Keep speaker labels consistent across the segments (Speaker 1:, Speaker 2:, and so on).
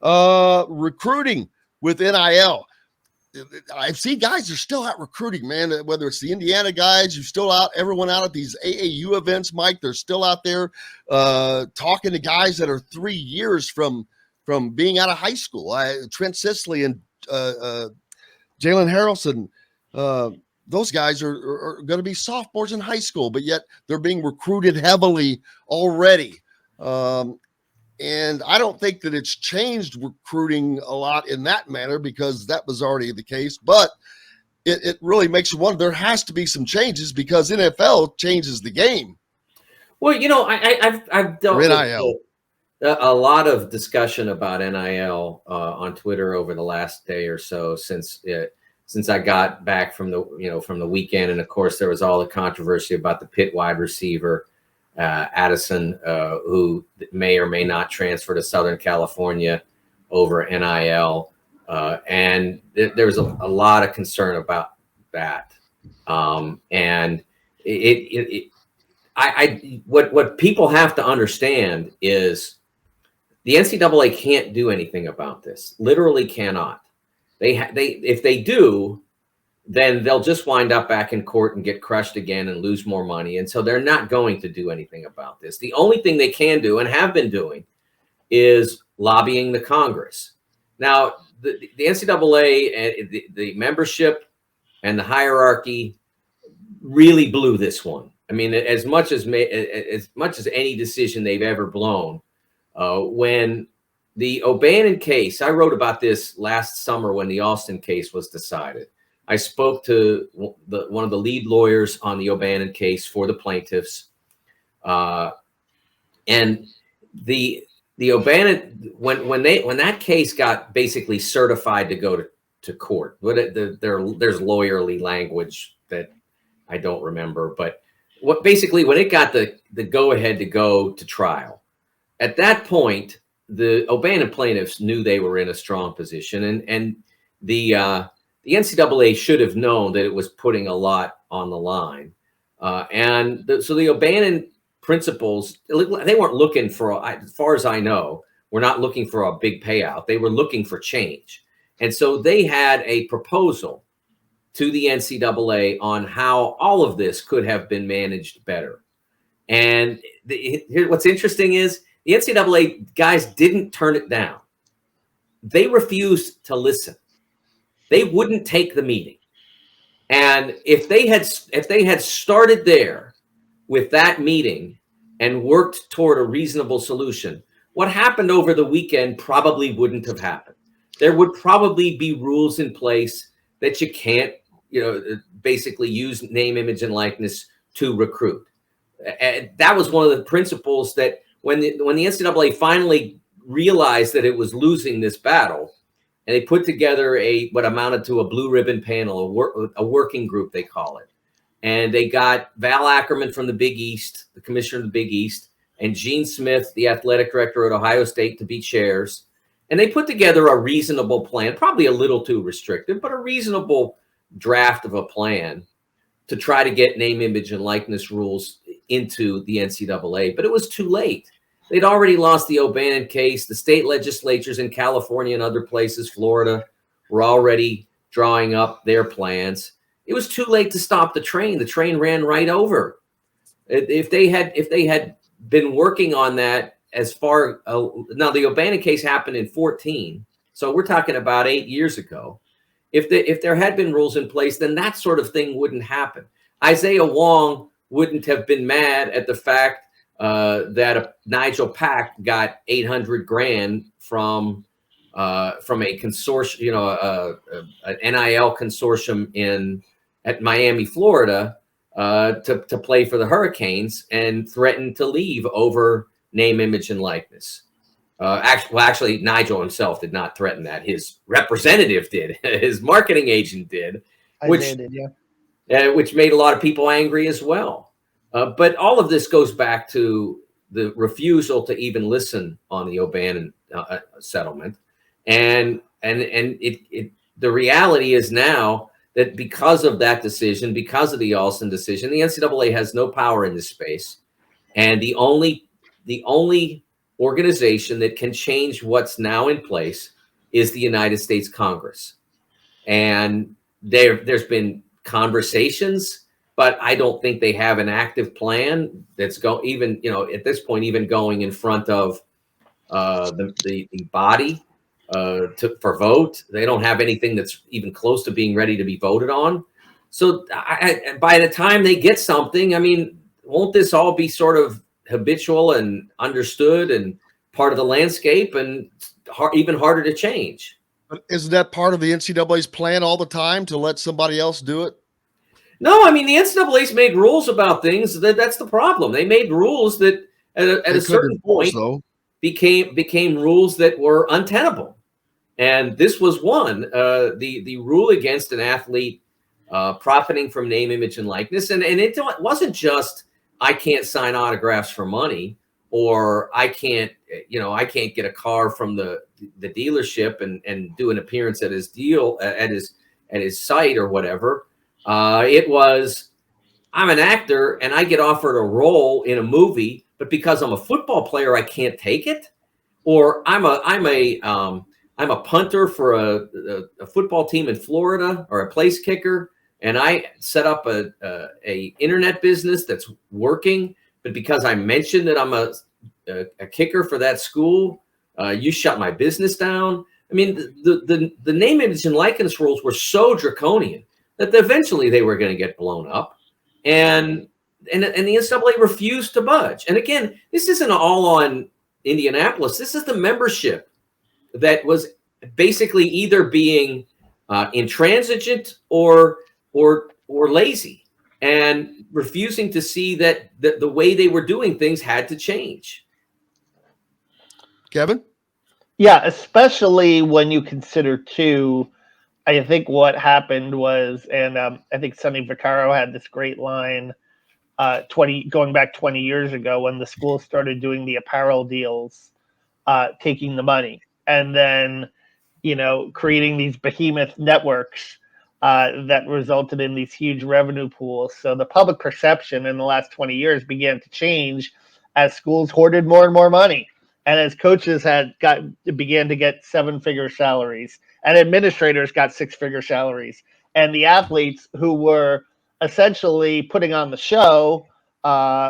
Speaker 1: Recruiting with NIL. I've seen guys are still out recruiting, man. Whether it's the Indiana guys, you're still out. Everyone out at these AAU events, Mike. They're still out there talking to guys that are 3 years from being out of high school. Trent Sisley and Jalen Harrelson. Those guys are going to be sophomores in high school, but yet they're being recruited heavily already. And I don't think that it's changed recruiting a lot in that manner because that was already the case. But it really makes you wonder. There has to be some changes because NFL changes the game.
Speaker 2: Well, I've dealt with a lot of discussion about NIL on Twitter over the last day or so since I got back from the weekend, and of course there was all the controversy about the Pitt wide receiver Addison, who may or may not transfer to Southern California over NIL, and there was a lot of concern about that. And what people have to understand is the NCAA can't do anything about this. Literally cannot. If they do, then they'll just wind up back in court and get crushed again and lose more money. And so they're not going to do anything about this. The only thing they can do and have been doing is lobbying the Congress. Now, the NCAA and the membership and the hierarchy really blew this one. I mean, as much as any decision they've ever blown. When the O'Bannon case, I wrote about this last summer when the Alston case was decided. I spoke to one of the lead lawyers on the O'Bannon case for the plaintiffs, and the O'Bannon when that case got basically certified to go to court. There's lawyerly language that I don't remember, but when it got the go ahead to go to trial, at that point the O'Bannon plaintiffs knew they were in a strong position, and the NCAA should have known that it was putting a lot on the line. So the O'Bannon principals, they weren't looking for, as far as I know, were not looking for a big payout. They were looking for change. And so they had a proposal to the NCAA on how all of this could have been managed better. And what's interesting is the NCAA guys didn't turn it down. They refused to listen. They wouldn't take the meeting. And if they had started there with that meeting and worked toward a reasonable solution, what happened over the weekend probably wouldn't have happened. There would probably be rules in place that you can't, basically use name, image, and likeness to recruit. And that was one of the principles that when the NCAA finally realized that it was losing this battle, and they put together what amounted to a blue ribbon panel, a working group, they call it. And they got Val Ackerman from the Big East, the commissioner of the Big East, and Gene Smith, the athletic director at Ohio State, to be chairs. And they put together a reasonable plan, probably a little too restrictive, but a reasonable draft of a plan to try to get name, image, and likeness rules into the NCAA. But it was too late. They'd already lost the O'Bannon case. The state legislatures in California and other places, Florida, were already drawing up their plans. It was too late to stop the train. The train ran right over. If they had been working on that now the O'Bannon case happened in 2014, so we're talking about 8 years ago. If there had been rules in place, then that sort of thing wouldn't happen. Isaiah Wong wouldn't have been mad at the fact that Nigel Pack got $800,000 from a consortium, an NIL consortium at Miami, Florida, to play for the Hurricanes, and threatened to leave over name, image, and likeness. Actually, Nigel himself did not threaten that. His representative did. His marketing agent did, which made a lot of people angry as well. But all of this goes back to the refusal to even listen on the O'Bannon settlement, and the reality is now that because of that decision, because of the Alston decision, the NCAA has no power in this space, and the only organization that can change what's now in place is the United States Congress. And there's been conversations, but I don't think they have an active plan that's even, at this point, even going in front of the body for vote. They don't have anything that's even close to being ready to be voted on. So by the time they get something, I mean, won't this all be sort of habitual and understood and part of the landscape and even harder to change?
Speaker 1: But isn't that part of the NCAA's plan all the time to let somebody else do it?
Speaker 2: No, I mean, the NCAA's made rules about things. That's the problem. They made rules that at a certain point became rules that were untenable. And this was one, the rule against an athlete profiting from name, image, and likeness. And it wasn't just, I can't sign autographs for money, or I can't get a car from the dealership and do an appearance at his at his site or whatever. It was, I'm an actor and I get offered a role in a movie, but because I'm a football player, I can't take it. Or I'm a punter for a football team in Florida, or a place kicker, and I set up a internet business that's working, but because I mentioned that I'm a kicker for that school, you shut my business down. I mean, the name, image, and likeness rules were so draconian that eventually they were going to get blown up, and the NCAA refused to budge. And again, this isn't all on Indianapolis. This is the membership that was basically either being intransigent or lazy, and refusing to see that the way they were doing things had to change.
Speaker 1: Kevin?
Speaker 3: Yeah, especially when you consider too, I think what happened was, and I think Sonny Vaccaro had this great line going back 20 years ago when the school started doing the apparel deals, taking the money, and then, creating these behemoth networks that resulted in these huge revenue pools. So the public perception in the last 20 years began to change as schools hoarded more and more money, and as coaches began to get 7-figure salaries, and administrators got 6-figure salaries, and the athletes who were essentially putting on the show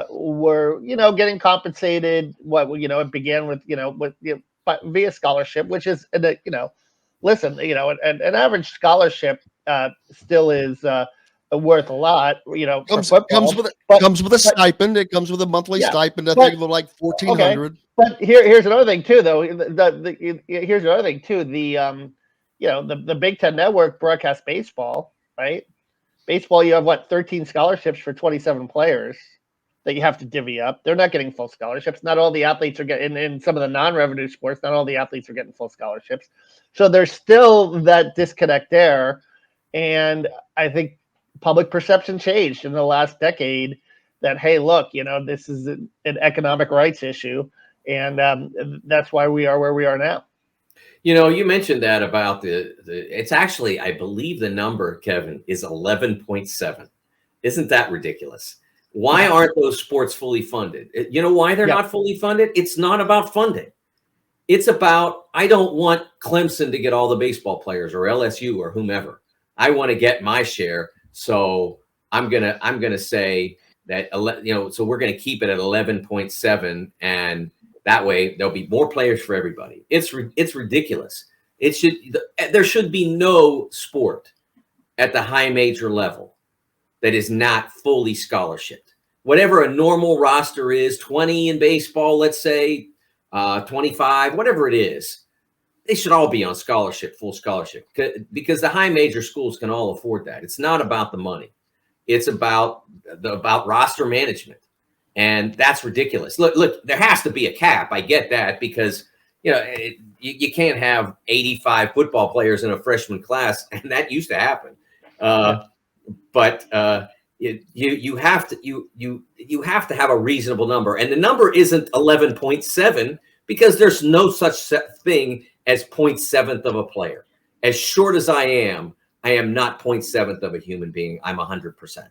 Speaker 3: were, getting compensated. It began with, via scholarship, which is, listen, an average scholarship still is worth a lot,
Speaker 1: comes with a stipend. It comes with a monthly stipend. I think of like $1,400.
Speaker 3: Okay. But here's another thing too, though. Here's another thing too. The Big Ten Network broadcasts baseball, right? Baseball, you have 13 scholarships for 27 players that you have to divvy up. They're not getting full scholarships. Not all the athletes are getting, in some of the non-revenue sports, not all the athletes are getting full scholarships. So there's still that disconnect there. And I think public perception changed in the last decade that, hey, look, this is an economic rights issue. And that's why we are where we are now.
Speaker 2: You mentioned that about it's actually, I believe the number, Kevin, is 11.7. Isn't that ridiculous? Why aren't those sports fully funded? You know why they're not fully funded? It's not about funding. It's about, I don't want Clemson to get all the baseball players, or LSU, or whomever. I want to get my share. So I'm gonna say that, so we're gonna keep it at 11.7, and that way there'll be more players for everybody. It's ridiculous. There should be no sport at the high major level that is not fully scholarship. Whatever a normal roster is, 20 in baseball, let's say, 25, whatever it is, they should all be on scholarship, full scholarship, because the high major schools can all afford that. It's not about the money. It's about roster management. And that's ridiculous. Look, there has to be a cap. I get that, because you can't have 85 football players in a freshman class, and that used to happen. But you have to have a reasonable number, and the number isn't 11.7 because there's no such thing as 0.7th of a player. As short as I am not 0.7th of a human being. I'm 100%.